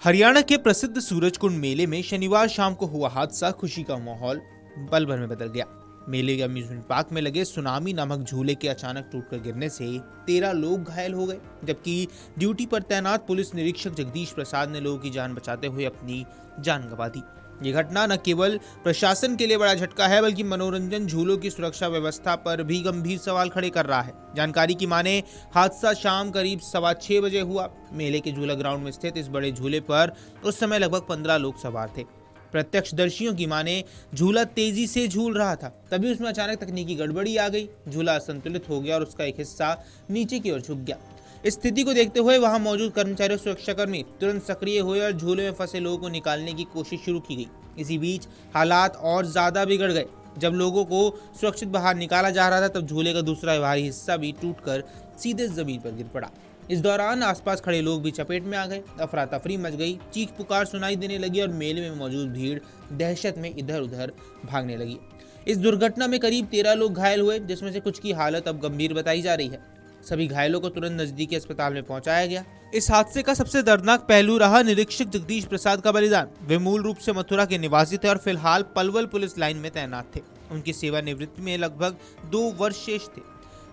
हरियाणा के प्रसिद्ध सूरजकुंड मेले में शनिवार शाम को हुआ हादसा खुशी का माहौल पल भर में बदल गया। मेले के अम्यूजमेंट पार्क में लगे सुनामी नामक झूले के अचानक टूटकर गिरने से 13 लोग घायल हो गए, जबकि ड्यूटी पर तैनात पुलिस निरीक्षक जगदीश प्रसाद ने लोगों की जान बचाते हुए अपनी जान गंवा दी। ये घटना न केवल प्रशासन के लिए बड़ा झटका है, बल्कि मनोरंजन झूलों की सुरक्षा व्यवस्था पर भी गंभीर सवाल खड़े कर रहा है। जानकारी की माने हादसा शाम करीब 6:15 बजे हुआ। मेले के झूला ग्राउंड में स्थित इस बड़े झूले पर उस समय लगभग 15 लोग सवार थे। प्रत्यक्षदर्शियों की माने झूला तेजी से झूल रहा था, तभी उसमें अचानक तकनीकी गड़बड़ी आ गई। झूला असंतुलित हो गया और उसका एक हिस्सा नीचे की ओर झुक गया। इस स्थिति को देखते हुए वहां मौजूद कर्मचारी और सुरक्षाकर्मी तुरंत सक्रिय हुए और झूले में फंसे लोगों को निकालने की कोशिश शुरू की गई। इसी बीच हालात और ज्यादा बिगड़ गए। जब लोगों को सुरक्षित बाहर निकाला जा रहा था, तब झूले का दूसरा भारी हिस्सा भी टूटकर सीधे जमीन पर गिर पड़ा। इस दौरान आसपास खड़े लोग भी चपेट में आ गए। अफरा तफरी मच गई, चीख पुकार सुनाई देने लगी और मेले में मौजूद भीड़ दहशत में इधर उधर भागने लगी। इस दुर्घटना में करीब 13 लोग घायल हुए, जिसमें से कुछ की हालत अब गंभीर बताई जा रही है। सभी घायलों को तुरंत नजदीकी अस्पताल में पहुंचाया गया। इस हादसे का सबसे दर्दनाक पहलू रहा निरीक्षक जगदीश प्रसाद का बलिदान। वे मूल रूप से मथुरा के निवासी थे और फिलहाल पलवल पुलिस लाइन में तैनात थे। उनकी सेवानिवृत्ति में लगभग 2 वर्ष शेष थे।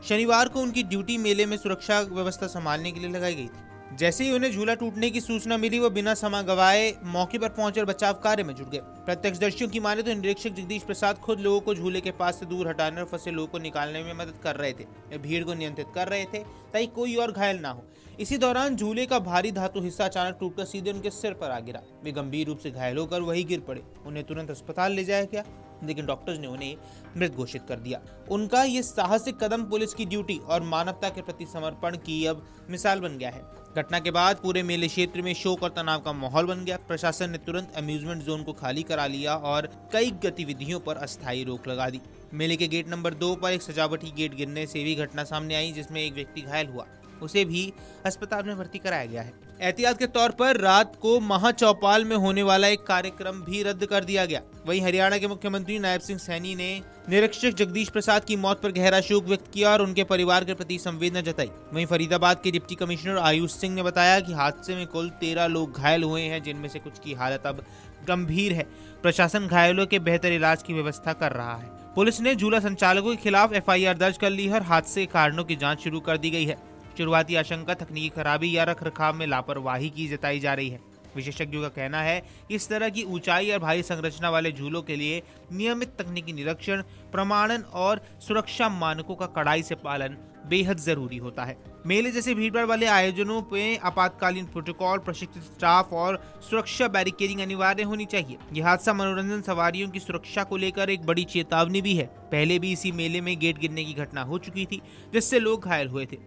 शनिवार को उनकी ड्यूटी मेले में सुरक्षा व्यवस्था संभालने के लिए लगाई गई थी। जैसे ही उन्हें झूला टूटने की सूचना मिली, वो बिना समय गवाए मौके पर पहुंचे और बचाव कार्य में जुट गए। प्रत्यक्षदर्शियों की माने तो निरीक्षक जगदीश प्रसाद खुद लोगों को झूले के पास से दूर हटाने और फंसे लोगों को निकालने में मदद कर रहे थे। वे भीड़ को नियंत्रित कर रहे थे ताकि कोई और घायल ना हो। इसी दौरान झूले का भारी धातु हिस्सा अचानक टूटकर सीधे उनके सिर पर आ गिरा। वे गंभीर रूप से घायल होकर वहीं गिर पड़े। उन्हें तुरंत अस्पताल ले जाया गया, लेकिन डॉक्टर्स ने उन्हें मृत घोषित कर दिया। उनका ये साहसिक कदम पुलिस की ड्यूटी और मानवता के प्रति समर्पण की अब मिसाल बन गया है। घटना के बाद पूरे मेले क्षेत्र में शोक और तनाव का माहौल बन गया। प्रशासन ने तुरंत अम्यूजमेंट जोन को खाली करा लिया और कई गतिविधियों पर अस्थायी रोक लगा दी। मेले के गेट नंबर 2 पर एक सजावटी गेट गिरने से भी घटना सामने आई, जिसमें एक व्यक्ति घायल हुआ। उसे भी अस्पताल में भर्ती कराया गया है। एहतियात के तौर पर रात को महाचौपाल में होने वाला एक कार्यक्रम भी रद्द कर दिया गया। वहीं हरियाणा के मुख्यमंत्री नायब सिंह सैनी ने निरीक्षक जगदीश प्रसाद की मौत पर गहरा शोक व्यक्त किया और उनके परिवार के प्रति संवेदना जताई। वहीं फरीदाबाद के डिप्टी कमिश्नर आयुष सिंह ने बताया कि हादसे में कुल 13 लोग घायल हुए हैं, जिनमें से कुछ की हालत अब गंभीर है। प्रशासन घायलों के बेहतर इलाज की व्यवस्था कर रहा है। पुलिस ने झूला संचालकों के खिलाफ FIR दर्ज कर ली है और हादसे के कारणों की जाँच शुरू कर दी गई है। शुरुआती आशंका तकनीकी खराबी या रखरखाव में लापरवाही की जताई जा रही है। विशेषज्ञों का कहना है कि इस तरह की ऊंचाई और भारी संरचना वाले झूलों के लिए नियमित तकनीकी निरीक्षण, प्रमाणन और सुरक्षा मानकों का कड़ाई से पालन बेहद जरूरी होता है। मेले जैसे भीड़भाड़ वाले आयोजनों में आपातकालीन प्रोटोकॉल, प्रशिक्षित स्टाफ और सुरक्षा बैरिकेडिंग अनिवार्य होनी चाहिए। यह हादसा मनोरंजन सवारियों की सुरक्षा को लेकर एक बड़ी चेतावनी भी है। पहले भी इसी मेले में गेट गिरने की घटना हो चुकी थी, जिससे लोग घायल हुए थे।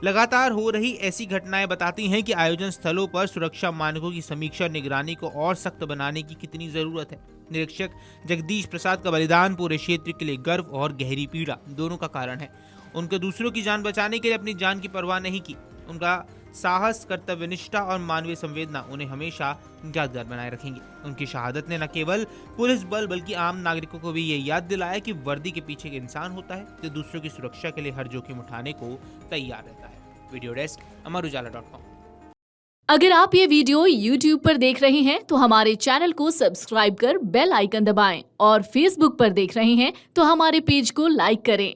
लगातार हो रही ऐसी घटनाएं बताती हैं कि आयोजन स्थलों पर सुरक्षा मानकों की समीक्षा और निगरानी को और सख्त बनाने की कितनी जरूरत है। निरीक्षक जगदीश प्रसाद का बलिदान पूरे क्षेत्र के लिए गर्व और गहरी पीड़ा दोनों का कारण है। उनके दूसरों की जान बचाने के लिए अपनी जान की परवाह नहीं की। उनका साहस, कर्तव्यनिष्ठा और मानवीय संवेदना उन्हें हमेशा यादगार बनाए रखेंगे। उनकी शहादत ने न केवल पुलिस बल बल्कि आम नागरिकों को भी ये याद दिलाया कि वर्दी के पीछे एक इंसान होता है जो दूसरों की सुरक्षा के लिए हर जोखिम उठाने को तैयार रहता है। वीडियो डेस्क अमरउजाला.com। अगर आप ये वीडियो YouTube पर देख रहे हैं तो हमारे चैनल को सब्सक्राइब कर बेल आइकन दबाएं और Facebook पर देख रहे हैं तो हमारे पेज को लाइक करें।